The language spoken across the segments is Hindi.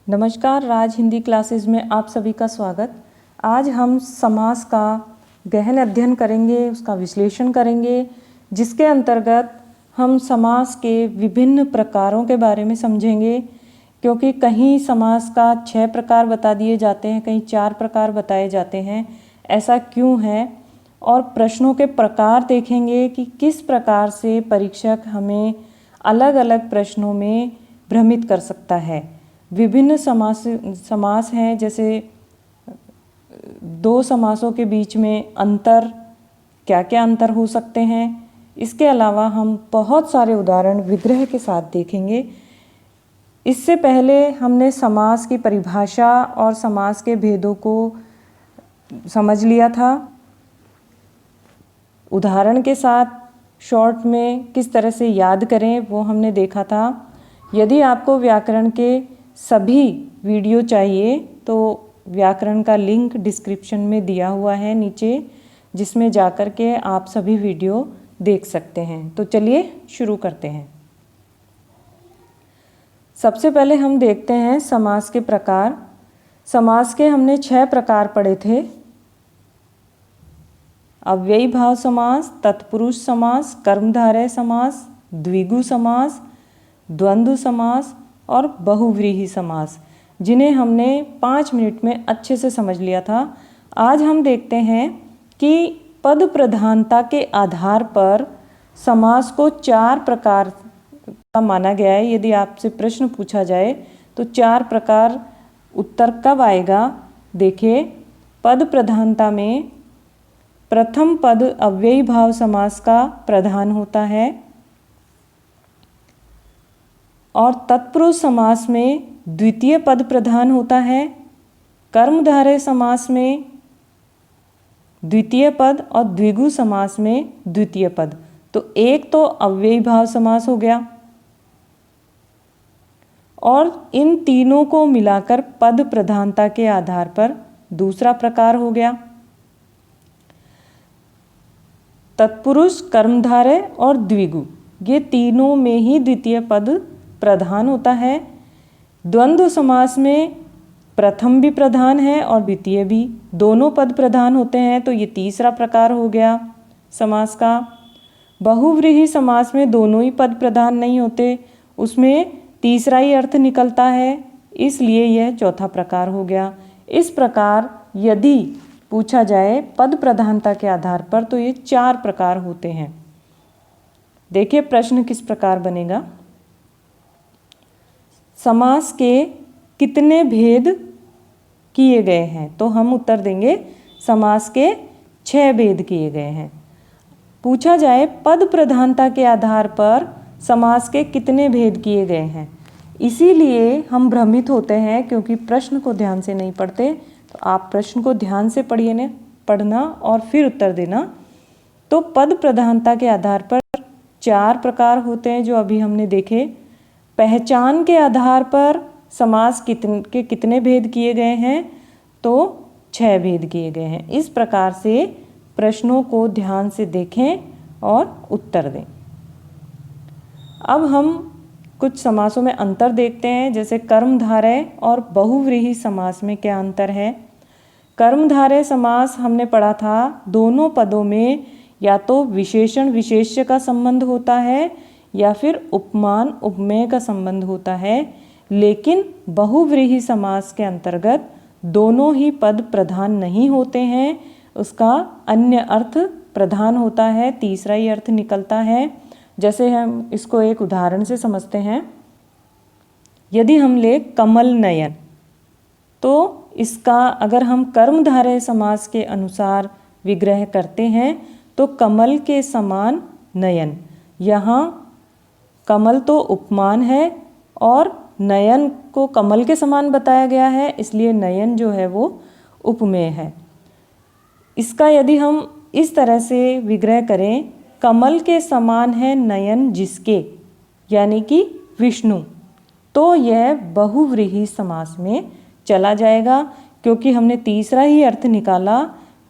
नमस्कार, राज हिंदी क्लासेस में आप सभी का स्वागत। आज हम समास का गहन अध्ययन करेंगे, उसका विश्लेषण करेंगे, जिसके अंतर्गत हम समास के विभिन्न प्रकारों के बारे में समझेंगे। क्योंकि कहीं समास का 6 प्रकार बता दिए जाते हैं, कहीं 4 प्रकार बताए जाते हैं। ऐसा क्यों है? और प्रश्नों के प्रकार देखेंगे कि किस प्रकार से परीक्षक हमें अलग अलग प्रश्नों में भ्रमित कर सकता है। विभिन्न समास हैं, जैसे दो समासों के बीच में अंतर, क्या क्या अंतर हो सकते हैं। इसके अलावा हम बहुत सारे उदाहरण विग्रह के साथ देखेंगे। इससे पहले हमने समास की परिभाषा और समास के भेदों को समझ लिया था। उदाहरण के साथ शॉर्ट में किस तरह से याद करें वो हमने देखा था। यदि आपको व्याकरण के सभी वीडियो चाहिए तो व्याकरण का लिंक डिस्क्रिप्शन में दिया हुआ है नीचे, जिसमें जाकर के आप सभी वीडियो देख सकते हैं। तो चलिए शुरू करते हैं। सबसे पहले हम देखते हैं समास के प्रकार। समास के हमने 6 प्रकार पढ़े थे। अव्ययी भाव समास, तत्पुरुष समास, कर्मधारय समास, द्विगु समास, द्वंद्व समास और बहुव्रीहि समास, जिन्हें हमने 5 मिनट में अच्छे से समझ लिया था। आज हम देखते हैं कि पद प्रधानता के आधार पर समास को 4 प्रकार का माना गया है। यदि आपसे प्रश्न पूछा जाए तो 4 प्रकार उत्तर कब आएगा? देखिए, पद प्रधानता में प्रथम पद अव्ययी भाव समास का प्रधान होता है और तत्पुरुष समास में द्वितीय पद प्रधान होता है। कर्मधारय समास में द्वितीय पद और द्विगु समास में द्वितीय पद। तो एक तो अव्ययी भाव समास हो गया और इन तीनों को मिलाकर पद प्रधानता के आधार पर दूसरा प्रकार हो गया। तत्पुरुष, कर्मधारय और द्विगु, ये तीनों में ही द्वितीय पद प्रधान होता है। द्वंद्व समास में प्रथम भी प्रधान है और द्वितीय भी, दोनों पद प्रधान होते हैं, तो ये तीसरा प्रकार हो गया समास का। बहुव्रीहि समास में दोनों ही पद प्रधान नहीं होते, उसमें तीसरा ही अर्थ निकलता है, इसलिए यह चौथा प्रकार हो गया। इस प्रकार यदि पूछा जाए पद प्रधानता के आधार पर तो ये 4 प्रकार होते हैं। देखिए प्रश्न किस प्रकार बनेगा। समास के कितने भेद किए गए हैं? तो हम उत्तर देंगे समास के 6 भेद किए गए हैं। पूछा जाए पद प्रधानता के आधार पर समास के कितने भेद किए गए हैं, इसीलिए हम भ्रमित होते हैं क्योंकि प्रश्न को ध्यान से नहीं पढ़ते। तो आप प्रश्न को ध्यान से पढ़ना और फिर उत्तर देना। तो पद प्रधानता के आधार पर 4 प्रकार होते हैं जो अभी हमने देखे। पहचान के आधार पर समास के कितने भेद किए गए हैं? तो 6 भेद किए गए हैं। इस प्रकार से प्रश्नों को ध्यान से देखें और उत्तर दें। अब हम कुछ समासों में अंतर देखते हैं, जैसे कर्मधारय और बहुव्रीहि समास में क्या अंतर है। कर्मधारय समास हमने पढ़ा था, दोनों पदों में या तो विशेषण विशेष्य का संबंध होता है या फिर उपमान उपमेय का संबंध होता है। लेकिन बहुव्रीहि समास के अंतर्गत दोनों ही पद प्रधान नहीं होते हैं, उसका अन्य अर्थ प्रधान होता है, तीसरा ही अर्थ निकलता है। जैसे हम इसको एक उदाहरण से समझते हैं। यदि हम ले कमल नयन, तो इसका अगर हम कर्मधारय समास के अनुसार विग्रह करते हैं तो कमल के समान नयन, यहाँ कमल तो उपमान है और नयन को कमल के समान बताया गया है, इसलिए नयन जो है वो उपमेय है। इसका यदि हम इस तरह से विग्रह करें, कमल के समान है नयन जिसके, यानी कि विष्णु, तो यह बहुव्रीहि समास में चला जाएगा, क्योंकि हमने तीसरा ही अर्थ निकाला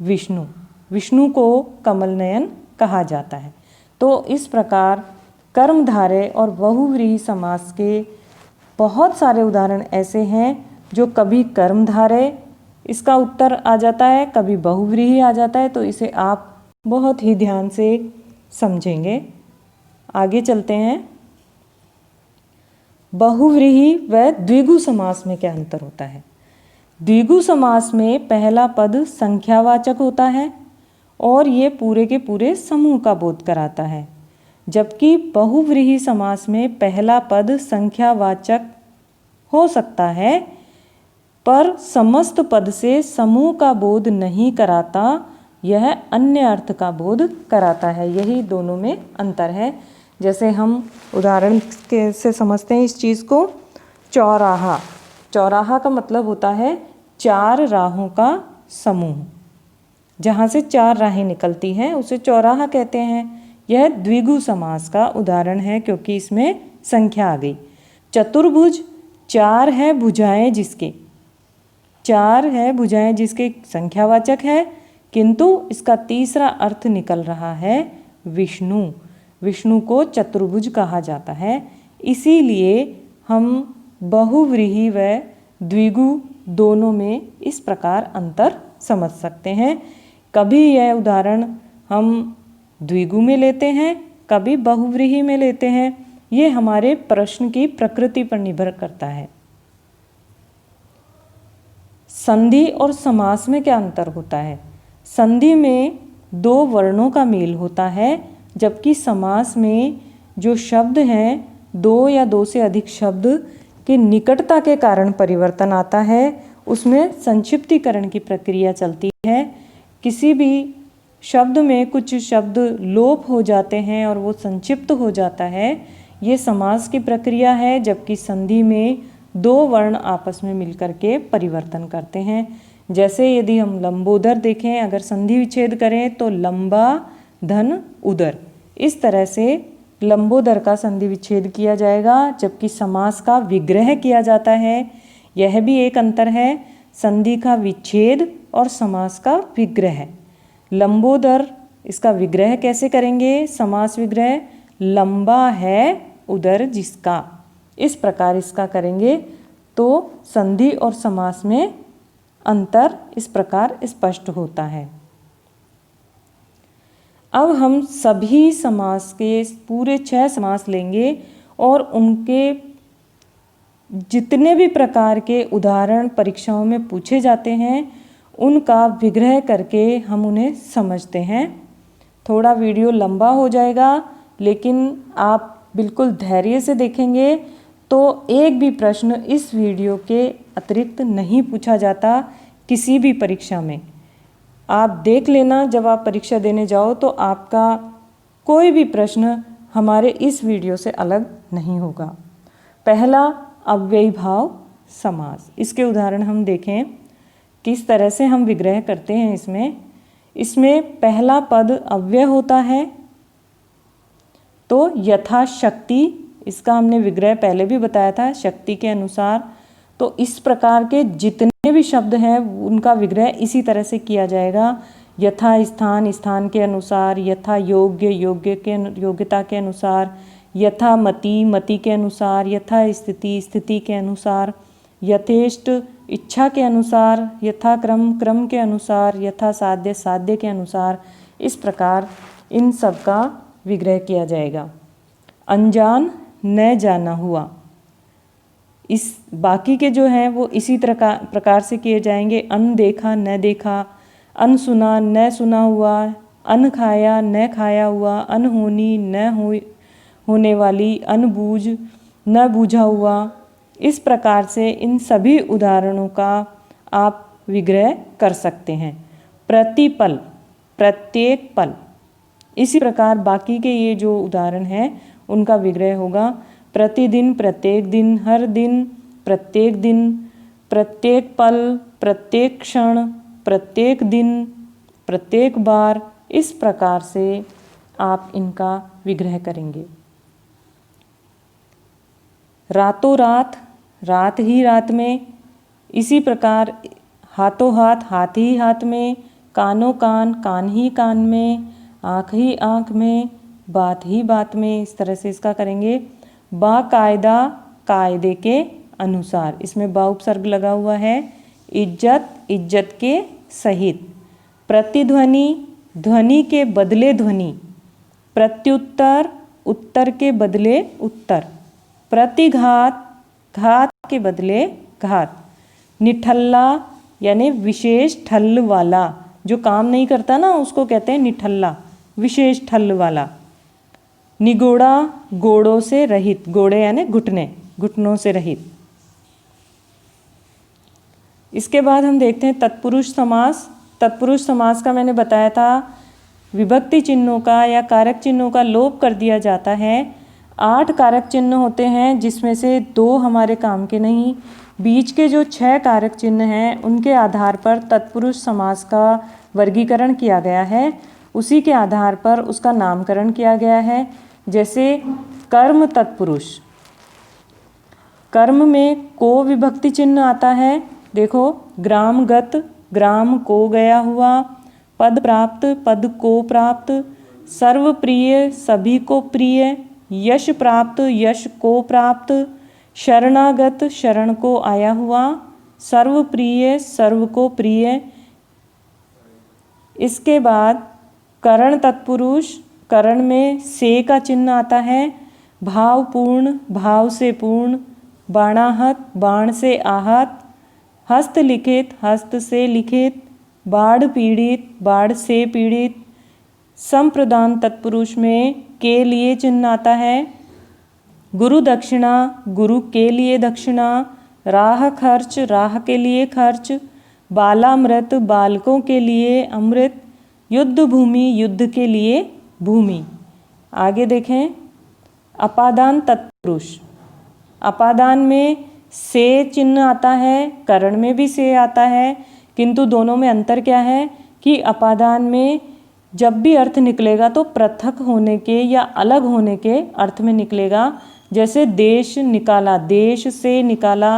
विष्णु। विष्णु को कमल नयन कहा जाता है। तो इस प्रकार कर्मधारय और बहुव्रीहि समास के बहुत सारे उदाहरण ऐसे हैं जो कभी कर्मधारय इसका उत्तर आ जाता है, कभी बहुव्रीहि आ जाता है, तो इसे आप बहुत ही ध्यान से समझेंगे। आगे चलते हैं। बहुव्रीहि व द्विगु समास में क्या अंतर होता है? द्विगु समास में पहला पद संख्यावाचक होता है और ये पूरे के पूरे समूह का बोध कराता है, जबकि बहुव्रीहि समास में पहला पद संख्यावाचक हो सकता है पर समस्त पद से समूह का बोध नहीं कराता, यह अन्य अर्थ का बोध कराता है। यही दोनों में अंतर है। जैसे हम उदाहरण से समझते हैं इस चीज़ को। चौराहा, चौराहा का मतलब होता है चार राहों का समूह, जहाँ से चार राहें निकलती हैं उसे चौराहा कहते हैं। यह द्विगु समास का उदाहरण है क्योंकि इसमें संख्या आ गई। चतुर्भुज, चार है भुजाएं जिसके, चार है भुजाएं जिसके संख्यावाचक है, किंतु इसका तीसरा अर्थ निकल रहा है विष्णु। विष्णु को चतुर्भुज कहा जाता है। इसीलिए हम बहुव्रीहि व द्विगु दोनों में इस प्रकार अंतर समझ सकते हैं। कभी यह उदाहरण हम द्विगु में लेते हैं, कभी बहुव्रीहि में लेते हैं। ये हमारे प्रश्न की प्रकृति पर निर्भर करता है। संधि और समास में क्या अंतर होता है? संधि में दो वर्णों का मेल होता है, जबकि समास में जो शब्द हैं, दो या दो से अधिक शब्द की निकटता के कारण परिवर्तन आता है। उसमें संक्षिप्तीकरण की प्रक्रिया चलती है। किसी भी शब्द में कुछ शब्द लोप हो जाते हैं और वो संक्षिप्त हो जाता है, ये समास की प्रक्रिया है। जबकि संधि में दो वर्ण आपस में मिलकर के परिवर्तन करते हैं। जैसे यदि हम लंबोदर देखें, अगर संधि विच्छेद करें तो लंबा धन उदर, इस तरह से लंबोदर का संधि विच्छेद किया जाएगा, जबकि समास का विग्रह किया जाता है। यह भी एक अंतर है, संधि का विच्छेद और समास का विग्रह। लंबोदर, इसका विग्रह कैसे करेंगे? समास विग्रह, लंबा है उदर जिसका, इस प्रकार इसका करेंगे तो संधि और समास में अंतर इस प्रकार स्पष्ट होता है। अब हम सभी समास के पूरे 6 समास लेंगे और उनके जितने भी प्रकार के उदाहरण परीक्षाओं में पूछे जाते हैं उनका विग्रह करके हम उन्हें समझते हैं। थोड़ा वीडियो लंबा हो जाएगा, लेकिन आप बिल्कुल धैर्य से देखेंगे तो एक भी प्रश्न इस वीडियो के अतिरिक्त नहीं पूछा जाता किसी भी परीक्षा में। आप देख लेना, जब आप परीक्षा देने जाओ तो आपका कोई भी प्रश्न हमारे इस वीडियो से अलग नहीं होगा। पहला अव्ययी भाव समास, इसके उदाहरण हम देखें किस तरह से हम विग्रह करते हैं। इसमें पहला पद अव्यय होता है तो यथाशक्ति, इसका हमने विग्रह पहले भी बताया था, शक्ति के अनुसार। तो इस प्रकार के जितने भी शब्द हैं उनका विग्रह इसी तरह से किया जाएगा। यथा स्थान, स्थान के अनुसार। यथा योग्य, योग्यता के अनुसार। यथा मति, मति के अनुसार। यथा स्थिति, स्थिति के अनुसार। यथेष्ट, इच्छा के अनुसार। यथा क्रम, क्रम के अनुसार। यथा साध्य, साध्य के अनुसार। इस प्रकार इन सब का विग्रह किया जाएगा। अनजान, न जाना हुआ, इस बाकी के जो हैं वो इसी प्रकार से किए जाएंगे। अनदेखा, न देखा। अनसुना, न सुना हुआ। अनखाया, न खाया हुआ। अनहोनी, न होने वाली। अनबूझ, न बूझा हुआ। इस प्रकार से इन सभी उदाहरणों का आप विग्रह कर सकते हैं। प्रतिपल, प्रत्येक पल। इसी प्रकार बाकी के ये जो उदाहरण हैं उनका विग्रह होगा। प्रतिदिन, प्रत्येक दिन। हर दिन, प्रत्येक दिन। प्रत्येक पल, प्रत्येक क्षण, प्रत्येक दिन, प्रत्येक बार। इस प्रकार से आप इनका विग्रह करेंगे। रातों रात, रात ही रात में। इसी प्रकार हाथों हाथ, हाथ ही हाथ में। कानों कान, कान ही कान में। आँख ही आँख में, बात ही बात में। इस तरह से इसका करेंगे। बाकायदा, कायदे के अनुसार। इसमें बा उपसर्ग लगा हुआ है। इज्जत, इज्जत के सहित। प्रतिध्वनि, ध्वनि के बदले ध्वनि। प्रत्युत्तर, उत्तर के बदले उत्तर। प्रतिघात, घात के बदले घात। निठल्ला यानी विशेष ठल्ल वाला, जो काम नहीं करता ना उसको कहते हैं निठल्ला, विशेष ठल्ल वाला। निगोड़ा, गोड़ों से रहित, गोड़े यानी घुटने, घुटनों से रहित। इसके बाद हम देखते हैं तत्पुरुष समास। तत्पुरुष समास का मैंने बताया था विभक्ति चिन्हों का या कारक चिन्हों का लोप कर दिया जाता है। 8 कारक चिन्ह होते हैं जिसमें से 2 हमारे काम के नहीं। बीच के जो 6 कारक चिन्ह हैं उनके आधार पर तत्पुरुष समास का वर्गीकरण किया गया है, उसी के आधार पर उसका नामकरण किया गया है। जैसे कर्म तत्पुरुष, कर्म में को विभक्ति चिन्ह आता है। देखो ग्रामगत, ग्राम को गया हुआ। पद प्राप्त, पद को प्राप्त। सर्वप्रिय, सभी को प्रिय। यश प्राप्त, यश को प्राप्त। शरणागत, शरण को आया हुआ। सर्वप्रिय, सर्व को प्रिय। इसके बाद करण तत्पुरुष, करण में से का चिन्ह आता है। भावपूर्ण, भाव से पूर्ण। बाणाहत, बाण से आहत। हस्तलिखित, हस्त से लिखित। बाढ़ पीड़ित, बाढ़ से पीड़ित। संप्रदान तत्पुरुष में के लिए चिन्ह आता है। गुरु दक्षिणा, गुरु के लिए दक्षिणा। राह खर्च, राह के लिए खर्च। बालामृत, बालकों के लिए अमृत। युद्ध भूमि, युद्ध के लिए भूमि। आगे देखें अपादान तत्पुरुष। अपादान में से चिन्ह आता है, करण में भी से आता है, किंतु दोनों में अंतर क्या है कि अपादान में जब भी अर्थ निकलेगा तो पृथक होने के या अलग होने के अर्थ में निकलेगा। जैसे देश निकाला, देश से निकाला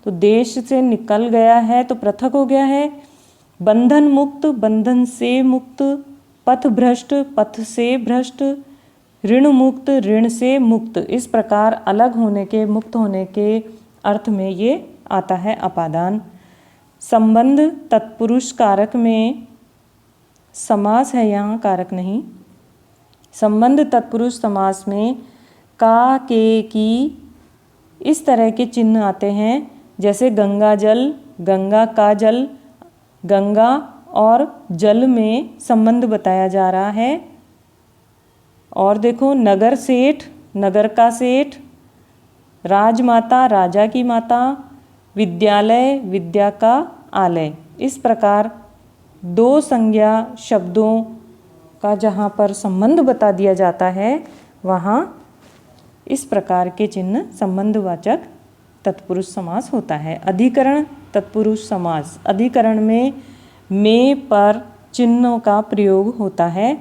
तो देश से निकल गया है तो पृथक हो गया है। बंधन मुक्त, बंधन से मुक्त। पथ भ्रष्ट, पथ से भ्रष्ट। ऋण मुक्त, ऋण से मुक्त। इस प्रकार अलग होने के, मुक्त होने के अर्थ में ये आता है अपादान। संबंध तत्पुरुष कारक में समास है, यहाँ कारक नहीं। संबंध तत्पुरुष समास में का, के, की इस तरह के चिन्ह आते हैं। जैसे गंगा जल, गंगा का जल। गंगा और जल में संबंध बताया जा रहा है। और देखो नगर सेठ, नगर का सेठ। राजमाता, राजा की माता। विद्यालय, विद्या का आलय। इस प्रकार 2 संज्ञा शब्दों का जहाँ पर संबंध बता दिया जाता है वहाँ इस प्रकार के चिन्ह संबंधवाचक तत्पुरुष समास होता है। अधिकरण तत्पुरुष समास, अधिकरण में पर चिन्हों का प्रयोग होता है।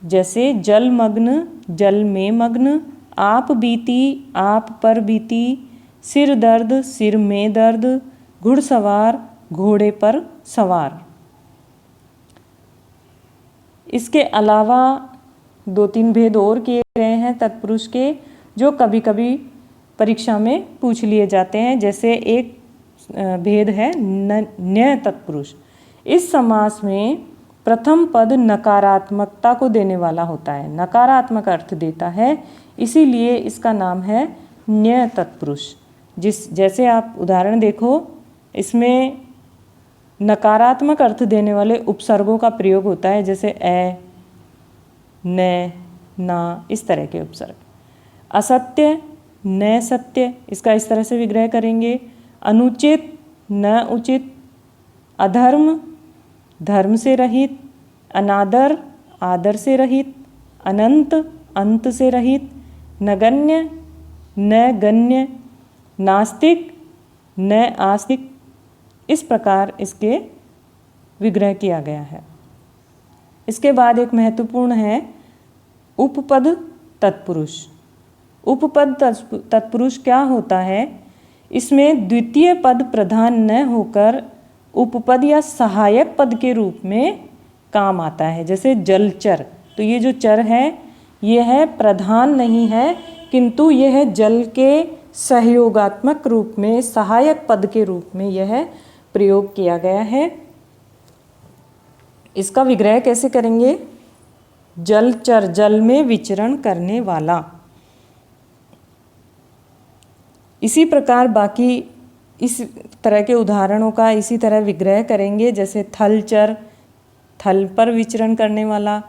जैसे जलमग्न, जल में मग्न। आप बीती, आप पर बीती। सिर दर्द, सिर में दर्द। घुड़सवार, घोड़े पर सवार। इसके अलावा 2-3 भेद और किए गए हैं तत्पुरुष के, जो कभी कभी परीक्षा में पूछ लिए जाते हैं। जैसे एक भेद है न्य तत्पुरुष। इस समास में प्रथम पद नकारात्मकता को देने वाला होता है, नकारात्मक अर्थ देता है, इसीलिए इसका नाम है न्य तत्पुरुष। जैसे आप उदाहरण देखो, इसमें नकारात्मक अर्थ देने वाले उपसर्गों का प्रयोग होता है। जैसे ए, न, ना, इस तरह के उपसर्ग। असत्य, न सत्य, इसका इस तरह से विग्रह करेंगे। अनुचित, न उचित। अधर्म, धर्म से रहित। अनादर, आदर से रहित। अनंत, अंत से रहित। नगण्य, न गण्य। नास्तिक, न आस्तिक। इस प्रकार इसके विग्रह किया गया है। इसके बाद एक महत्वपूर्ण है उपपद तत्पुरुष। उपपद तत्पुरुष क्या होता है? इसमें द्वितीय पद प्रधान न होकर उपपद या सहायक पद के रूप में काम आता है। जैसे जलचर, तो ये जो चर है ये है प्रधान नहीं है, किंतु यह जल के सहयोगात्मक रूप में, सहायक पद के रूप में यह प्रयोग किया गया है। इसका विग्रह कैसे करेंगे? जलचर, जल में विचरण करने वाला। इसी प्रकार बाकी इस तरह के उदाहरणों का इसी तरह विग्रह करेंगे, जैसे थलचर, थल पर विचरण करने वाला,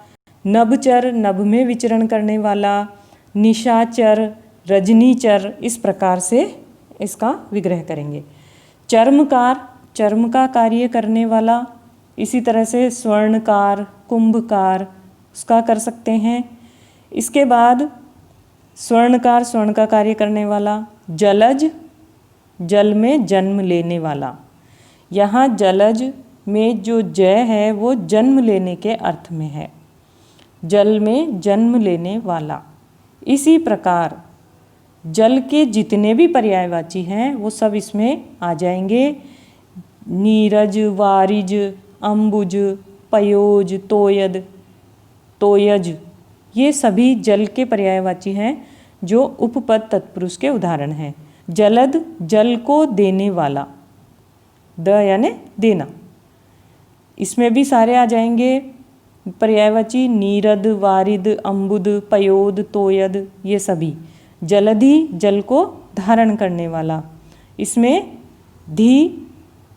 नभचर, नभ में विचरण करने वाला, निशाचर, रजनीचर, इस प्रकार से इसका विग्रह करेंगे। चर्मकार, चर्म का कार्य करने वाला, इसी तरह से स्वर्णकार, कुंभकार, उसका कर सकते हैं। इसके बाद स्वर्णकार, स्वर्ण का कार्य करने वाला। जलज, जल में जन्म लेने वाला। यहाँ जलज में जो जय है वो जन्म लेने के अर्थ में है, जल में जन्म लेने वाला। इसी प्रकार जल के जितने भी पर्यायवाची हैं वो सब इसमें आ जाएंगे। नीरज, वारिज, अम्बुज, पयोज, तोयद, तोयज, ये सभी जल के पर्यायवाची हैं जो उपपद तत्पुरुष के उदाहरण हैं। जलद, जल को देने वाला, द यानी देना, इसमें भी सारे आ जाएंगे पर्यायवाची। नीरद, वारिद, अम्बुद, पयोद, तोयद, ये सभी। जलधि, जल को धारण करने वाला, इसमें धी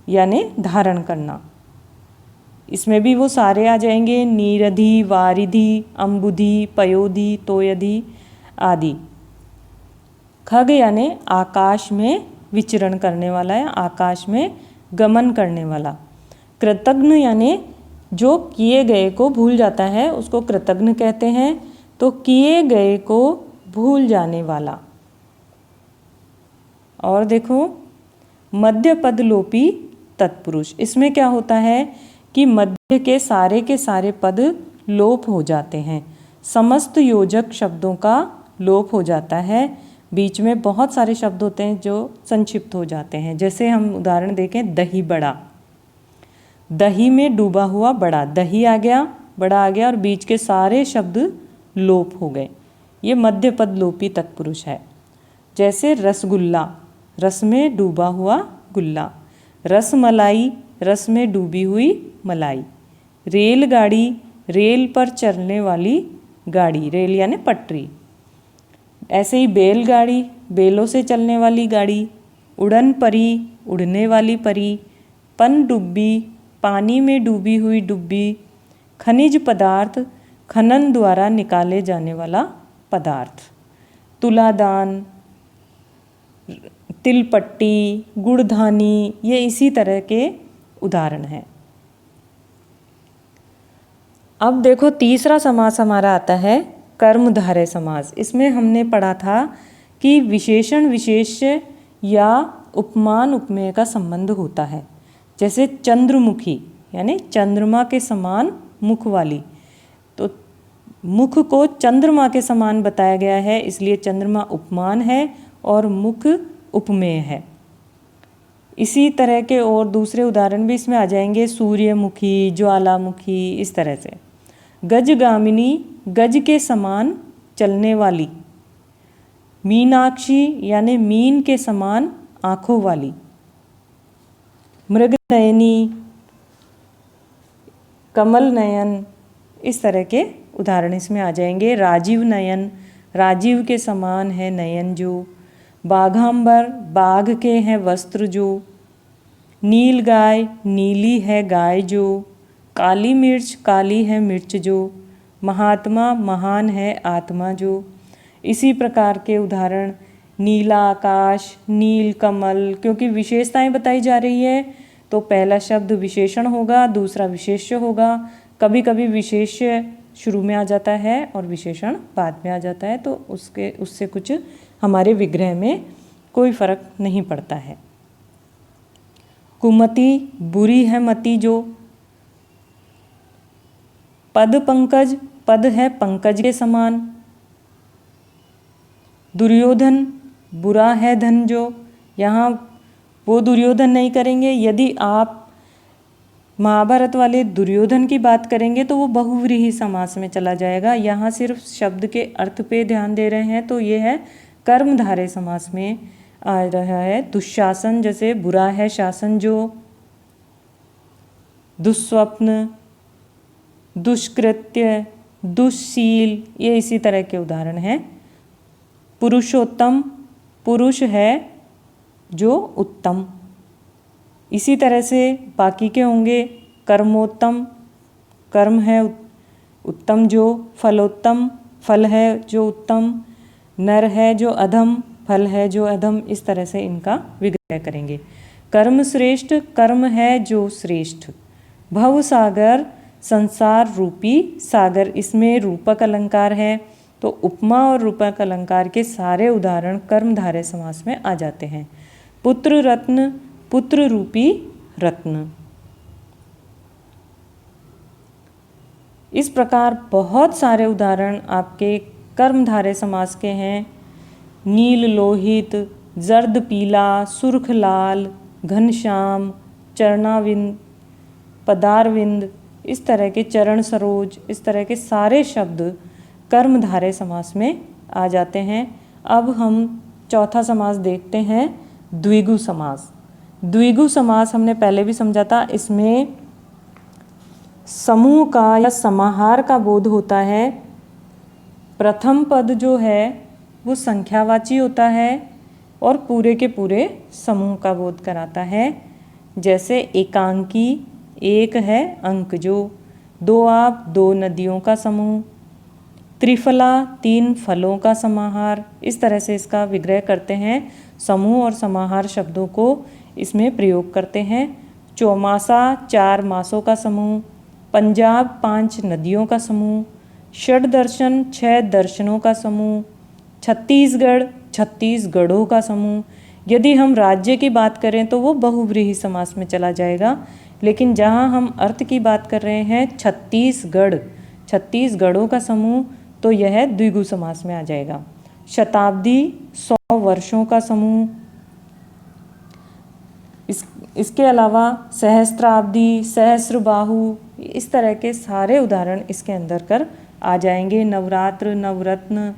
यानी धारण करना, इसमें भी वो सारे आ जाएंगे। नीरधि, वारिधि, अम्बुधि, पयोधि, तोयधि आदि। खग यानी आकाश में विचरण करने वाला है, आकाश में गमन करने वाला। कृतघ्न यानी जो किए गए को भूल जाता है उसको कृतघ्न कहते हैं, तो किए गए को भूल जाने वाला। और देखो मध्य पद लोपी तत्पुरुष, इसमें क्या होता है कि मध्य के सारे पद लोप हो जाते हैं, समस्त योजक शब्दों का लोप हो जाता है। बीच में बहुत सारे शब्द होते हैं जो संक्षिप्त हो जाते हैं। जैसे हम उदाहरण देखें, दही बड़ा, दही में डूबा हुआ बड़ा, दही आ गया, बड़ा आ गया और बीच के सारे शब्द लोप हो गए। ये मध्य पद लोपी तत्पुरुष है। जैसे रसगुल्ला, रस में डूबा हुआ गुल्ला। रसमलाई, रस में डूबी हुई मलाई। रेलगाड़ी, रेल पर चलने वाली गाड़ी, रेल यानी पटरी। ऐसे ही बैलगाड़ी, बैलों से चलने वाली गाड़ी। उड़न परी, उड़ने वाली परी। पनडुब्बी, पानी में डूबी हुई डुब्बी। खनिज पदार्थ, खनन द्वारा निकाले जाने वाला पदार्थ। तुलादान, तिलपट्टी, गुड़धानी, ये इसी तरह के उदाहरण हैं। अब देखो तीसरा समास हमारा आता है कर्मधारय समास। इसमें हमने पढ़ा था कि विशेषण विशेष्य या उपमान उपमेय का संबंध होता है। जैसे चंद्रमुखी यानी चंद्रमा के समान मुख वाली, तो मुख को चंद्रमा के समान बताया गया है, इसलिए चंद्रमा उपमान है और मुख उपमेय है। इसी तरह के और दूसरे उदाहरण भी इसमें आ जाएंगे, सूर्यमुखी, ज्वालामुखी, इस तरह से। गजगामिनी, गज के समान चलने वाली। मीनाक्षी यानी मीन के समान आँखों वाली। मृगनयनी, कमल नयन, इस तरह के उदाहरण इसमें आ जाएंगे। राजीव नयन, राजीव के समान है नयन जो। बाघांबर, बाघ के हैं वस्त्र जो। नील गाय, नीली है गाय जो। काली मिर्च, काली है मिर्च जो। महात्मा, महान है आत्मा जो। इसी प्रकार के उदाहरण नीला आकाश, नील कमल, क्योंकि विशेषताएं बताई जा रही है तो पहला शब्द विशेषण होगा, दूसरा विशेष्य होगा। कभी कभी विशेष्य शुरू में आ जाता है और विशेषण बाद में आ जाता है, तो उससे कुछ हमारे विग्रह में कोई फर्क नहीं पड़ता है। कुमति, बुरी है मति जो। पद पंकज, पद है पंकज के समान। दुर्योधन, बुरा है धन जो। यहाँ वो दुर्योधन नहीं करेंगे। यदि आप महाभारत वाले दुर्योधन की बात करेंगे तो वो बहुव्रीहि समास में चला जाएगा। यहाँ सिर्फ शब्द के अर्थ पे ध्यान दे रहे हैं, तो ये है कर्मधारय समास में आ रहा है। दुशासन जैसे बुरा है शासन जो, दुस्वप्न, दुष्कृत्य, दुष्शील, ये इसी तरह के उदाहरण हैं। पुरुषोत्तम, पुरुष है जो उत्तम। इसी तरह से बाकी के होंगे। कर्मोत्तम, कर्म है उत्तम जो, फलोत्तम, फल है जो उत्तम, नर है जो अधम, फल है जो अधम। इस तरह से इनका विग्रह करेंगे। कर्म श्रेष्ठ, कर्म है जो श्रेष्ठ। भव सागर, संसार रूपी सागर, इसमें रूपक अलंकार है तो उपमा और रूपक अलंकार के सारे उदाहरण कर्मधारय समास में आ जाते हैं। पुत्र रत्न, पुत्र रूपी रत्न। इस प्रकार बहुत सारे उदाहरण आपके कर्मधारय समास के हैं। नील लोहित, जर्द पीला, सुर्ख लाल, घनश्याम, चरणाविंद, पदारविंद, इस तरह के चरण सरोज, इस तरह के सारे शब्द कर्मधारय समास में आ जाते हैं। अब हम चौथा समास देखते हैं, द्विगु समास। द्विगु समास हमने पहले भी समझा था। इसमें समूह का या समाहार का बोध होता है। प्रथम पद जो है वो संख्यावाची होता है और पूरे के पूरे समूह का बोध कराता है। जैसे एकांकी, एक है अंक जो, दो आप, दो नदियों का समूह, त्रिफला, तीन फलों का समाहार। इस तरह से इसका विग्रह करते हैं। समूह और समाहार शब्दों को इसमें प्रयोग करते हैं। चौमासा, चार मासों का समूह, पंजाब, पांच नदियों का समूह, षड दर्शन, छह दर्शनों का समूह, छत्तीसगढ़, छत्तीस गढ़ों का समूह। यदि हम राज्य की बात करें तो वो बहुव्रीहि समास में चला जाएगा, लेकिन जहाँ हम अर्थ की बात कर रहे हैं छत्तीसगढ़, छत्तीसगढ़ों का समूह, तो यह द्विगु समास में आ जाएगा। शताब्दी, 100 वर्षों का समूह। इसके अलावा सहस्त्राब्दी, सहस्रबाहु, इस तरह के सारे उदाहरण इसके अंदर कर आ जाएंगे। नवरात्र, नवरत्न,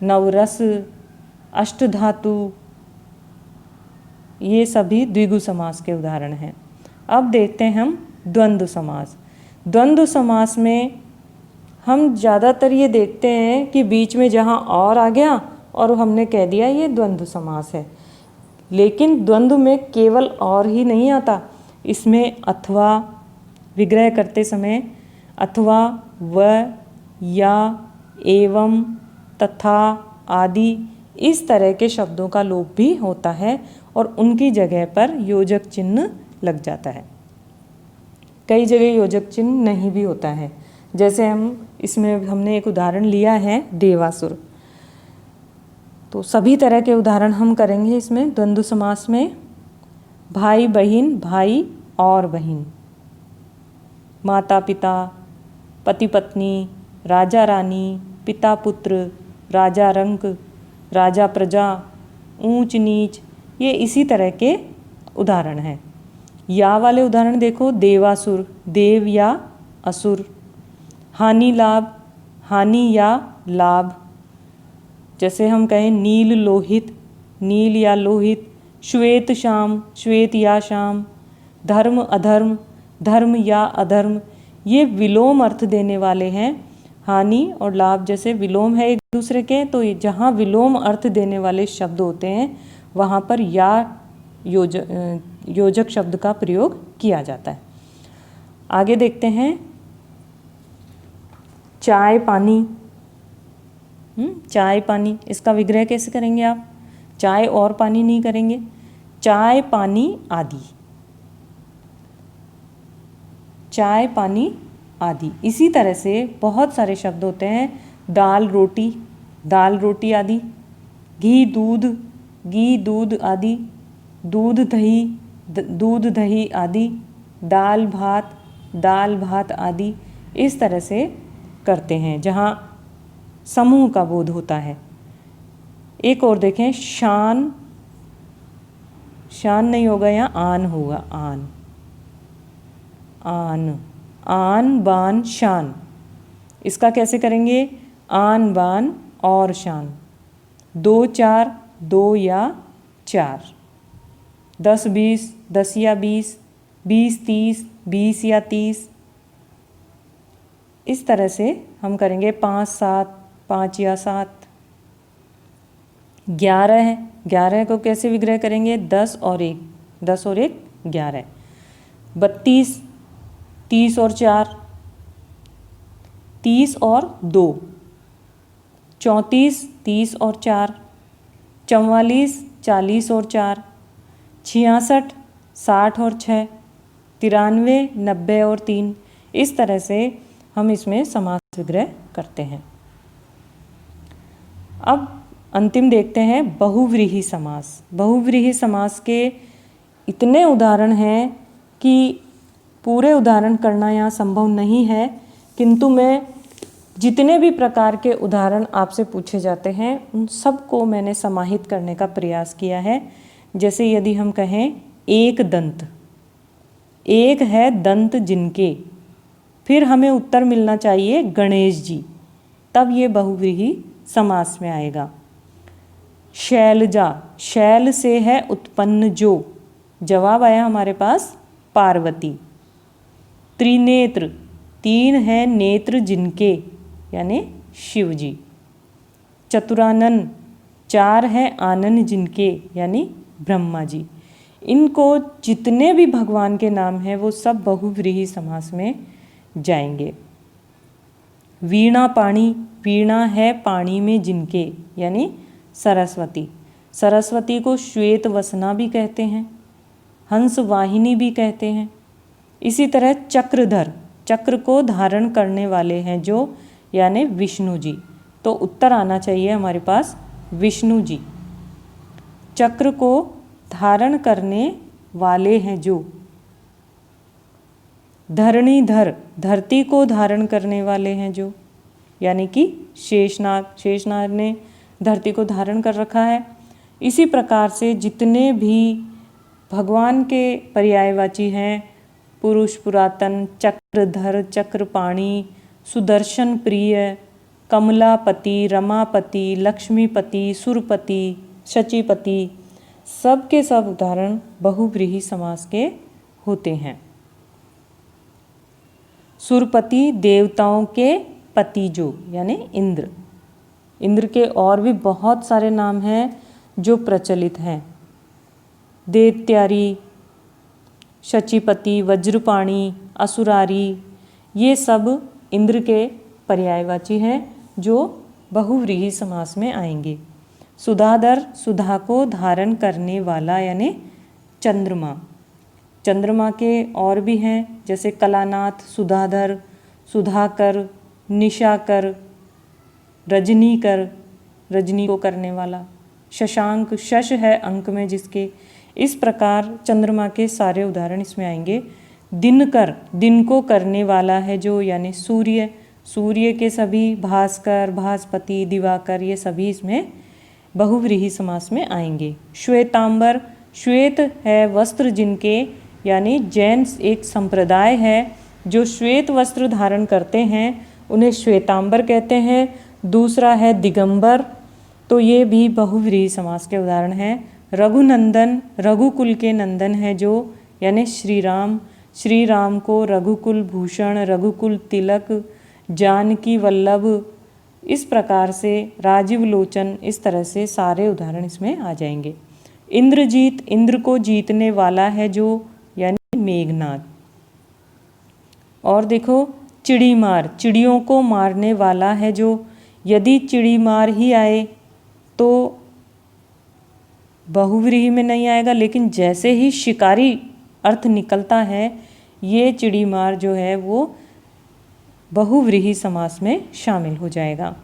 नवरस, अष्टधातु, ये सभी द्विगु समास के उदाहरण हैं। अब देखते हैं हम द्वंद्व समास। द्वंद्व समास में हम ज़्यादातर ये देखते हैं कि बीच में जहाँ और आ गया और हमने कह दिया ये द्वंद्व समास है। लेकिन द्वंद्व में केवल और ही नहीं आता, इसमें अथवा विग्रह करते समय अथवा, व, या, एवं, तथा आदि इस तरह के शब्दों का लोप भी होता है और उनकी जगह पर योजक चिन्ह लग जाता है। कई जगह योजक चिन्ह नहीं भी होता है। जैसे इसमें हमने एक उदाहरण लिया है देवासुर। तो सभी तरह के उदाहरण हम करेंगे इसमें द्वंद्व समास में। भाई बहिन, भाई और बहिन, माता पिता, पति पत्नी, राजा रानी, पिता पुत्र, राजा रंक, राजा प्रजा, ऊंच नीच, ये इसी तरह के उदाहरण हैं। या वाले उदाहरण देखो, देवासुर, देव या असुर। हानि लाभ, हानि या लाभ। जैसे हम कहें नील लोहित, नील या लोहित। श्वेत श्याम, श्वेत या श्याम। धर्म अधर्म, धर्म या अधर्म, ये विलोम अर्थ देने वाले हैं। हानि और लाभ जैसे विलोम है एक दूसरे के, तो जहाँ विलोम अर्थ देने वाले शब्द होते हैं वहाँ पर या योजक शब्द का प्रयोग किया जाता है। आगे देखते हैं चाय पानी। चाय पानी, इसका विग्रह कैसे करेंगे आप? चाय और पानी नहीं करेंगे, चाय पानी आदि, चाय पानी आदि। इसी तरह से बहुत सारे शब्द होते हैं। दाल रोटी, दाल रोटी आदि। घी दूध, घी दूध आदि। दूध दही, दूध दही आदि। दाल भात, दाल भात आदि। इस तरह से करते हैं जहाँ समूह का बोध होता है। एक और देखें, शान, शान नहीं होगा यहाँ, आन होगा, आन, आन, आन बान शान। इसका कैसे करेंगे? आन बान और शान। दो चार, दो या 4, 10 20, 10 या 20, 20 30, 20 या 30, इस तरह से हम करेंगे। 5 7, 5 या 7। 11 है, 11 को कैसे विग्रह करेंगे? 10 और 1, 10 और 1 11। 32, 30 और 4, 30 और 2, 34, 30 और 4, 44, 40 और 4, 66, 60 और 6, 93, 90 और 3। इस तरह से हम इसमें समास विग्रह करते हैं। अब अंतिम देखते हैं बहुव्रीहि समास। बहुव्रीहि समास के इतने उदाहरण हैं कि पूरे उदाहरण करना यहाँ संभव नहीं है, किंतु मैं जितने भी प्रकार के उदाहरण आपसे पूछे जाते हैं उन सबको मैंने समाहित करने का प्रयास किया है। जैसे यदि हम कहें एक दंत, एक है दंत जिनके, फिर हमें उत्तर मिलना चाहिए गणेश जी, तब ये बहुव्रीहि समास में आएगा। शैलजा, शैल से है उत्पन्न जो, जवाब आया हमारे पास पार्वती। त्रिनेत्र, 3 है नेत्र जिनके, यानी शिव जी। चतुरानन, 4 है आनन जिनके, यानी ब्रह्मा जी। इनको जितने भी भगवान के नाम हैं वो सब बहुव्रीहि समास में जाएंगे। वीणा पाणी, वीणा है पानी में जिनके, यानी सरस्वती। सरस्वती को श्वेत वसना भी कहते हैं, हंस वाहिनी भी कहते हैं। इसी तरह चक्रधर, चक्र को धारण करने वाले हैं जो, यानी विष्णु जी। तो उत्तर आना चाहिए हमारे पास विष्णु जी। चक्र को धारण करने वाले हैं जो। धरणीधर, धरती को धारण करने वाले हैं जो, यानी कि शेषनाग, शेषनाग ने धरती को धारण कर रखा है। इसी प्रकार से जितने भी भगवान के पर्यायवाची हैं, पुरुष पुरातन, चक्रधर, चक्रपाणी, सुदर्शन प्रिय, कमलापति, रमापति, लक्ष्मीपति, सुरपति, शचीपति, सब के सब उदाहरण बहुव्रीहि समास के होते हैं। सुरपति देवताओं के पति जो, यानी इंद्र। इंद्र के और भी बहुत सारे नाम हैं जो प्रचलित हैं। दैत्यारी, शचीपति, वज्रपाणी, असुरारी, ये सब इंद्र के पर्यायवाची हैं जो बहुव्रीहि समास में आएंगे। सुधाधर, सुधा को धारण करने वाला, यानी चंद्रमा। चंद्रमा के और भी हैं, जैसे कलानाथ, सुधाधर, सुधाकर, निशाकर, रजनीकर, रजनी को करने वाला। शशांक, शश है अंक में जिसके। इस प्रकार चंद्रमा के सारे उदाहरण इसमें आएंगे। दिनकर, दिन को करने वाला है जो, यानी सूर्य। सूर्य के सभी, भास्कर, भास्पति, दिवाकर, ये सभी इसमें बहुव्रीहि समास में आएंगे। श्वेतांबर, श्वेत है वस्त्र जिनके, यानी जैन एक संप्रदाय है जो श्वेत वस्त्र धारण करते हैं, उन्हें श्वेतांबर कहते हैं। दूसरा है दिगंबर, तो ये भी बहुव्रीहि समास के उदाहरण हैं। रघुनंदन, रघुकुल के नंदन है जो, यानी श्री राम। श्री राम को रघुकुल भूषण, रघुकुल तिलक, जानकी वल्लभ, इस प्रकार से राजीव लोचन, इस तरह से सारे उदाहरण इसमें आ जाएंगे। इंद्रजीत, इंद्र को जीतने वाला है जो, यानी मेघनाद। और देखो चिड़ीमार, चिड़ियों को मारने वाला है जो। यदि चिड़ीमार ही आए तो बहुव्रीहि में नहीं आएगा, लेकिन जैसे ही शिकारी अर्थ निकलता है, ये चिड़ीमार जो है वो बहुव्रीहि समास में शामिल हो जाएगा।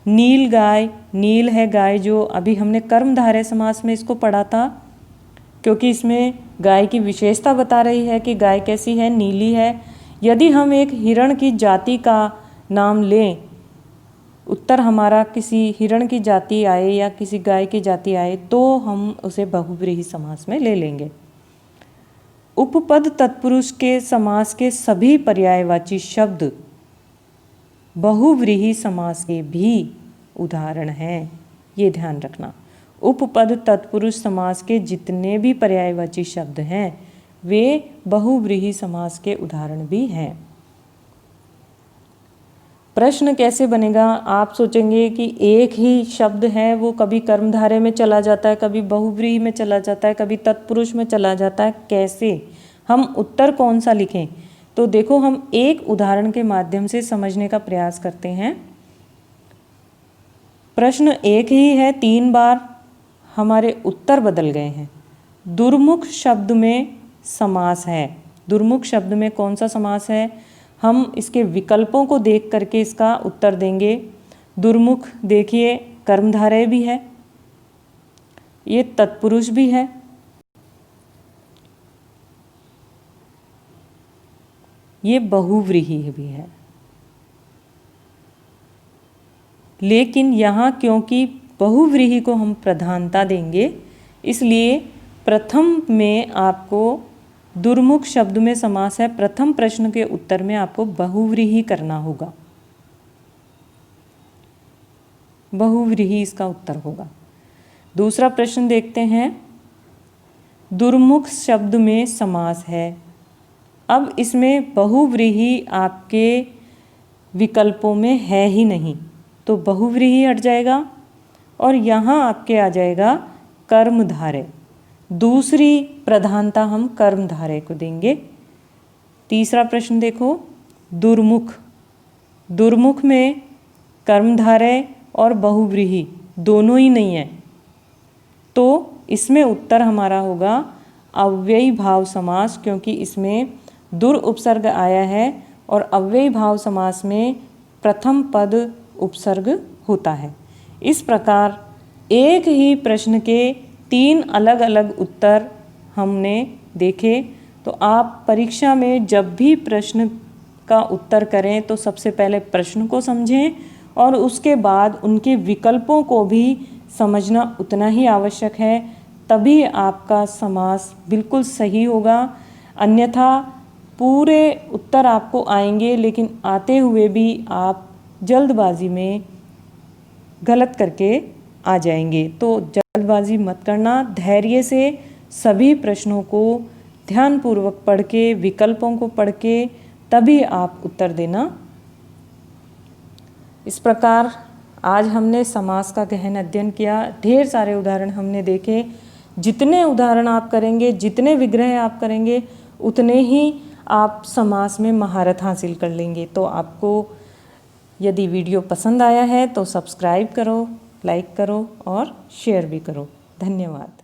नील गाय, नील है गाय जो, अभी हमने कर्मधारय समास में इसको पढ़ा था, क्योंकि इसमें गाय की विशेषता बता रही है कि गाय कैसी है, नीली है। यदि हम एक हिरण की जाति का नाम लें, उत्तर हमारा किसी हिरण की जाति आए या किसी गाय की जाति आए, तो हम उसे बहुव्रीहि समास में ले लेंगे। उपपद तत्पुरुष के समास के सभी पर्यायवाची शब्द बहुव्रीहि समास के भी उदाहरण हैं, ये ध्यान रखना। उपपद तत्पुरुष समास के जितने भी पर्यायवाची शब्द हैं वे बहुव्रीहि समास के उदाहरण भी हैं। प्रश्न कैसे बनेगा? आप सोचेंगे कि एक ही शब्द है वो कभी कर्मधारय में चला जाता है, कभी बहुव्रीहि में चला जाता है, कभी तत्पुरुष में चला जाता है, कैसे हम उत्तर कौन सा लिखें? तो देखो, हम एक उदाहरण के माध्यम से समझने का प्रयास करते हैं। प्रश्न एक ही है, 3 बार हमारे उत्तर बदल गए हैं। दुर्मुख शब्द में समास है। दुर्मुख शब्द में कौन सा समास है? हम इसके विकल्पों को देख करके इसका उत्तर देंगे। दुर्मुख देखिए, कर्मधारय भी है, ये तत्पुरुष भी है, ये बहुव्रीहि भी है। लेकिन यहाँ क्योंकि बहुव्रीहि को हम प्रधानता देंगे, इसलिए प्रथम में आपको दुर्मुख शब्द में समास है, प्रथम प्रश्न के उत्तर में आपको बहुव्रीहि करना होगा। बहुव्रीहि इसका उत्तर होगा। दूसरा प्रश्न देखते हैं। दुर्मुख शब्द में समास है। अब इसमें बहुव्रीहि आपके विकल्पों में है ही नहीं, तो बहुव्रीहि हट जाएगा और यहाँ आपके आ जाएगा कर्मधारय। दूसरी प्रधानता हम कर्मधारय को देंगे। तीसरा प्रश्न देखो, दुर्मुख। दुर्मुख में कर्मधारय और बहुव्रीहि दोनों ही नहीं है, तो इसमें उत्तर हमारा होगा अव्ययी भाव समास, क्योंकि इसमें दुर उपसर्ग आया है और अव्ययी भाव समास में प्रथम पद उपसर्ग होता है। इस प्रकार एक ही प्रश्न के 3 अलग अलग उत्तर हमने देखे। तो आप परीक्षा में जब भी प्रश्न का उत्तर करें तो सबसे पहले प्रश्न को समझें और उसके बाद उनके विकल्पों को भी समझना उतना ही आवश्यक है, तभी आपका समास बिल्कुल सही होगा। अन्यथा पूरे उत्तर आपको आएंगे, लेकिन आते हुए भी आप जल्दबाजी में गलत करके आ जाएंगे। तो जल्दबाजी मत करना, धैर्य से सभी प्रश्नों को ध्यानपूर्वक पढ़ के, विकल्पों को पढ़ के तभी आप उत्तर देना। इस प्रकार आज हमने समास का गहन अध्ययन किया। ढेर सारे उदाहरण हमने देखे। जितने उदाहरण आप करेंगे, जितने विग्रह आप करेंगे, उतने ही आप समास में महारत हासिल कर लेंगे। तो आपको यदि वीडियो पसंद आया है तो सब्सक्राइब करो, लाइक करो और शेयर भी करो। धन्यवाद।